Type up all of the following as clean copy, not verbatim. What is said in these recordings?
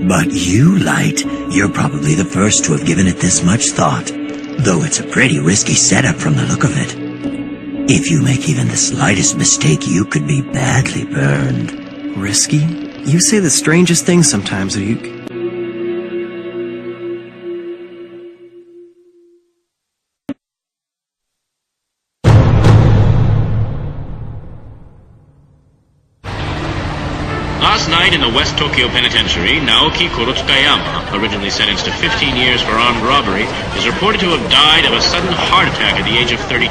But you, Light, you're probably the first to have given it this much thought. Though it's a pretty risky setup from the look of it. If you make even the slightest mistake, you could be badly burned. Risky? You say the strangest things sometimes, Ryuk. Last night in the West Tokyo Penitentiary, Naoki Kurotsukayama, originally sentenced to 15 years for armed robbery, is reported to have died of a sudden heart attack at the age of 32.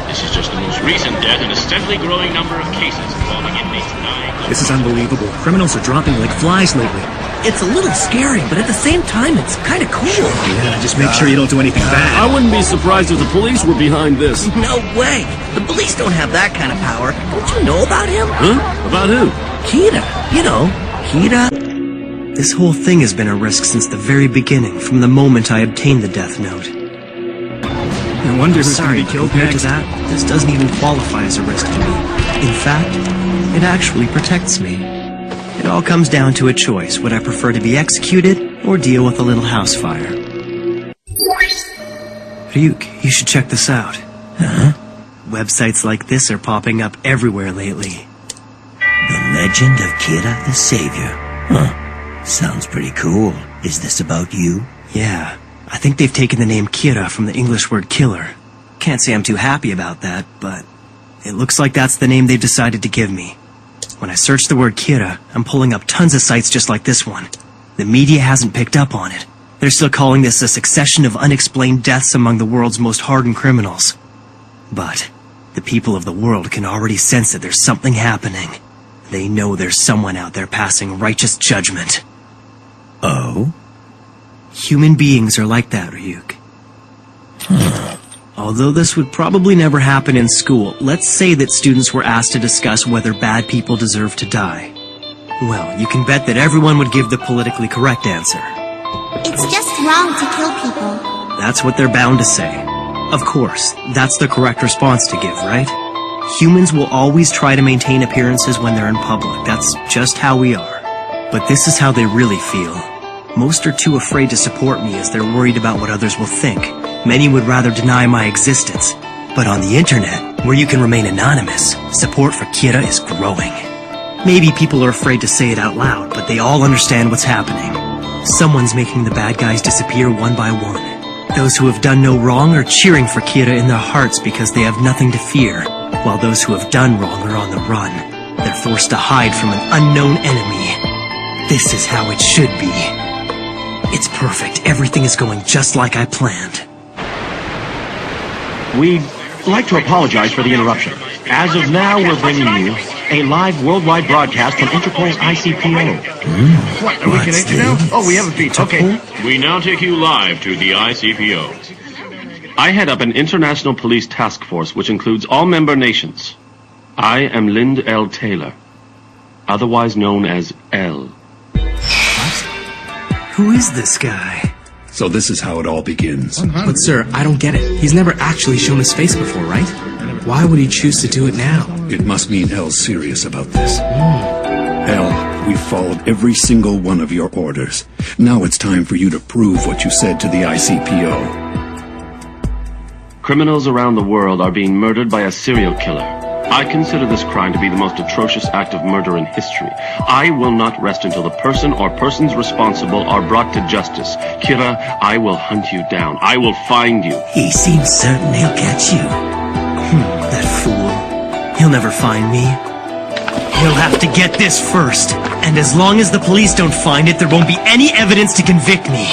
This is just the most recent death in a steadily growing number of cases involving inmates dying. This is unbelievable. Criminals are dropping like flies lately. It's a little scary, but at the same time, it's kind of cool. Yeah, just make sure you don't do anything bad. I wouldn't be surprised if the police were behind this. No way. The police don't have that kind of power. Don't you know about him? Huh? About who? Kira. You know, Kira. This whole thing has been a risk since the very beginning, from the moment I obtained the Death Note. I wonder who's going to be killed compared next. to that, this doesn't even qualify as a risk to me. In fact, it actually protects me. It all comes down to a choice. Would I prefer to be executed or deal with a little house fire? Ryuk, you should check this out. Huh? Websites like this are popping up everywhere lately. The Legend of Kira the Savior. Huh. Sounds pretty cool. Is this about you? Yeah, I think they've taken the name Kira from the English word killer. Can't say I'm too happy about that, but it looks like that's the name they've decided to give me. When I search the word Kira, I'm pulling up tons of sites just like this one. The media hasn't picked up on it. They're still calling this a succession of unexplained deaths among the world's most hardened criminals. But the people of the world can already sense that there's something happening. They know there's someone out there passing righteous judgment. Oh? Human beings are like that, Ryuk. Although this would probably never happen in school, let's say that students were asked to discuss whether bad people deserve to die. Well, you can bet that everyone would give the politically correct answer. It's just wrong to kill people. That's what they're bound to say. Of course, that's the correct response to give, right? Humans will always try to maintain appearances when they're in public. That's just how we are. But this is how they really feel. Most are too afraid to support me as they're worried about what others will think. Many would rather deny my existence. But on the internet, where you can remain anonymous, support for Kira is growing. Maybe people are afraid to say it out loud, but they all understand what's happening. Someone's making the bad guys disappear one by one. Those who have done no wrong are cheering for Kira in their hearts because they have nothing to fear, while those who have done wrong are on the run. They're forced to hide from an unknown enemy. This is how it should be. It's perfect. Everything is going just like I planned. We'd like to apologize for the interruption. As of now, we're bringing you a live worldwide broadcast from Interpol's ICPO. What, are we connected now? Oh, we have a feed. Okay. We now take you live to the ICPO. I head up an international police task force which includes all member nations. I am Lind L. Taylor, otherwise known as L. Who is this guy? So this is how it all begins. But sir, I don't get it. He's never actually shown his face before, right? Why would he choose to do it now? It must mean L's serious about this. L, we followed every single one of your orders. Now it's time for you to prove what you said to the ICPO. Criminals around the world are being murdered by a serial killer. I consider this crime to be the most atrocious act of murder in history. I will not rest until the person or persons responsible are brought to justice. Kira, I will hunt you down. I will find you. He seems certain he'll catch you. That fool. He'll never find me. He'll have to get this first. And as long as the police don't find it, there won't be any evidence to convict me.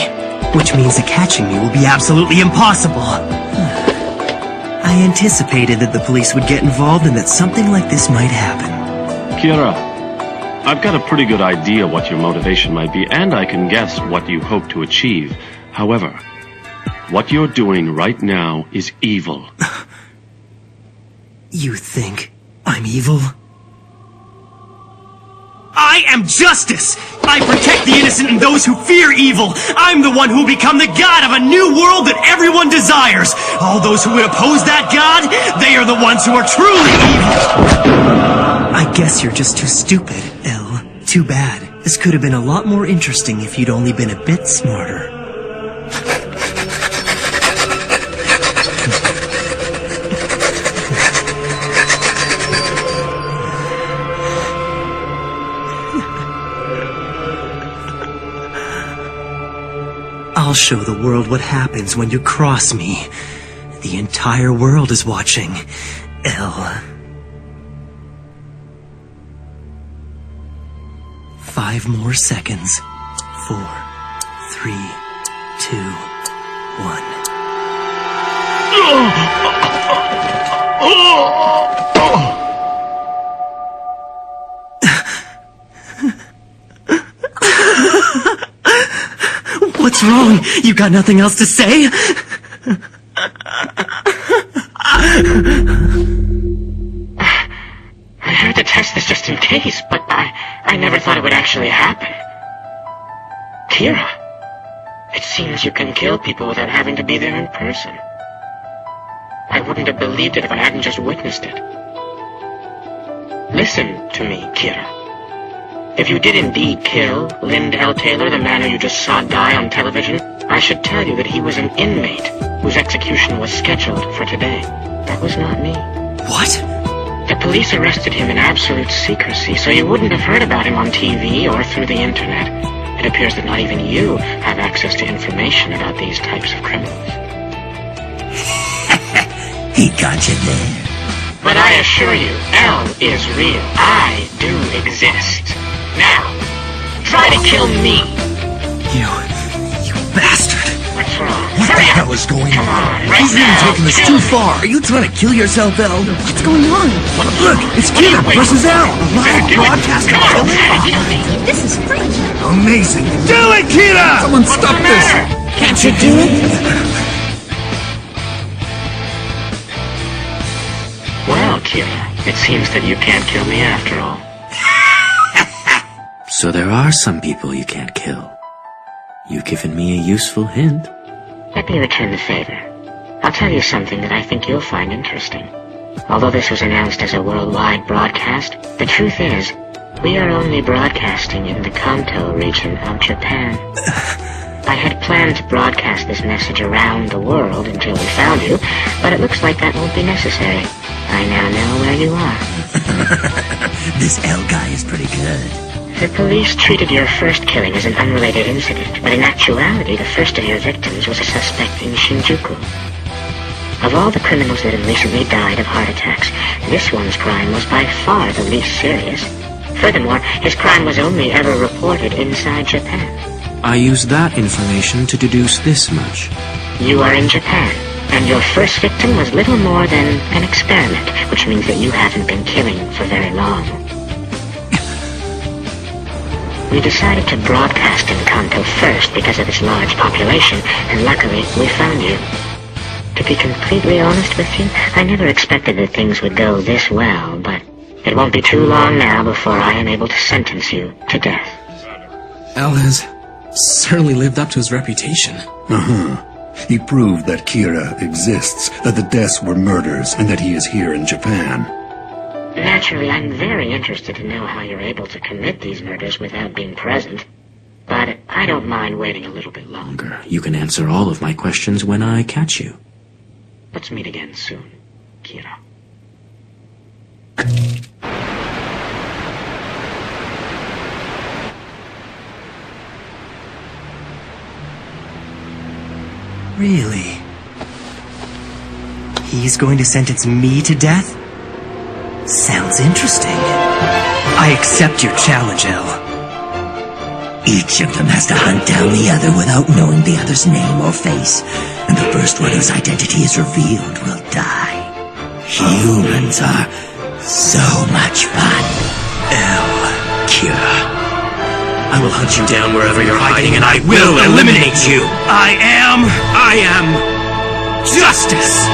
Which means that catching me will be absolutely impossible. I anticipated that the police would get involved and that something like this might happen. Kira, I've got a pretty good idea what your motivation might be, and I can guess what you hope to achieve. However, what you're doing right now is evil. You think I'm evil? I am justice! I protect the innocent and those who fear evil! I'm the one who will become the god of a new world that everyone desires! All those who would oppose that god, they are the ones who are truly evil! I guess you're just too stupid, L. Too bad. This could have been a lot more interesting if you'd only been a bit smarter. I'll show the world what happens when you cross me. The entire world is watching. L. 5 more seconds. 4, 3, 2, 1. What's wrong? You got nothing else to say? I had to test this just in case, but I never thought it would actually happen. Kira, it seems you can kill people without having to be there in person. I wouldn't have believed it if I hadn't just witnessed it. Listen to me, Kira. If you did indeed kill Lynd L. Taylor, the man who you just saw die on television, I should tell you that he was an inmate whose execution was scheduled for today. That was not me. What? The police arrested him in absolute secrecy, so you wouldn't have heard about him on TV or through the internet. It appears that not even you have access to information about these types of criminals. He got you there. But I assure you, L is real. I do exist. Now, try to kill me. You bastard. What's wrong? What the hell is going Come on, right He's even now. taking this too far. Are you trying to kill yourself, El? What's going on? Look, it's Kira versus Al. A live broadcast of Come on, killing? try to kill me. This is great. Amazing. Do it, Kira! Someone stop What's the this. matter? Can't you do it? Well, Kira, it seems that you can't kill me after all. So there are some people you can't kill. You've given me a useful hint. Let me return the favor. I'll tell you something that I think you'll find interesting. Although this was announced as a worldwide broadcast, the truth is, we are only broadcasting in the Kanto region of Japan. I had planned to broadcast this message around the world until we found you, but it looks like that won't be necessary. I now know where you are. This L guy is pretty good. The police treated your first killing as an unrelated incident, but in actuality, the first of your victims was a suspect in Shinjuku. Of all the criminals that have recently died of heart attacks, this one's crime was by far the least serious. Furthermore, his crime was only ever reported inside Japan. I use that information to deduce this much. You are in Japan, and your first victim was little more than an experiment, which means that you haven't been killing for very long. We decided to broadcast in Kanto first because of its large population, and luckily we found you. To be completely honest with you, I never expected that things would go this well, but it won't be too long now before I am able to sentence you to death. Al has certainly lived up to his reputation. He proved that Kira exists, that the deaths were murders, and that he is here in Japan. Naturally, I'm very interested to know how you're able to commit these murders without being present, but I don't mind waiting a little bit longer. You can answer all of my questions when I catch you. Let's meet again soon, Kira. Really? He's going to sentence me to death? Sounds interesting. I accept your challenge, El. Each of them has to hunt down the other without knowing the other's name or face, and the first one whose identity is revealed will die. Humans are so much fun. El, Kira. I will hunt you down wherever you're hiding, and I will eliminate you. I am justice.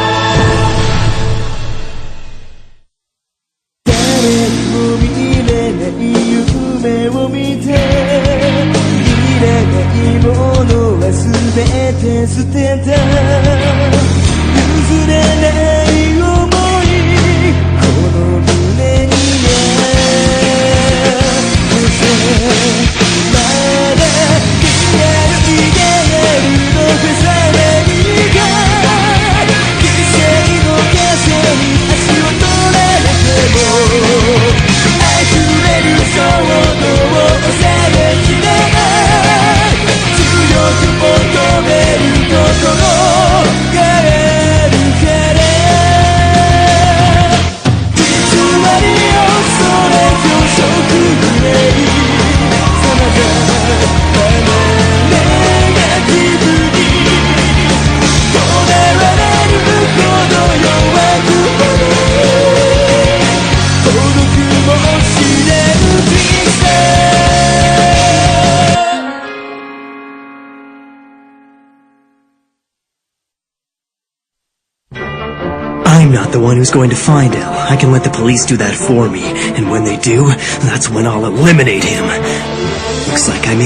one who's going to find El. I can let the police do that for me, and when they do, that's when I'll eliminate him. Looks like I made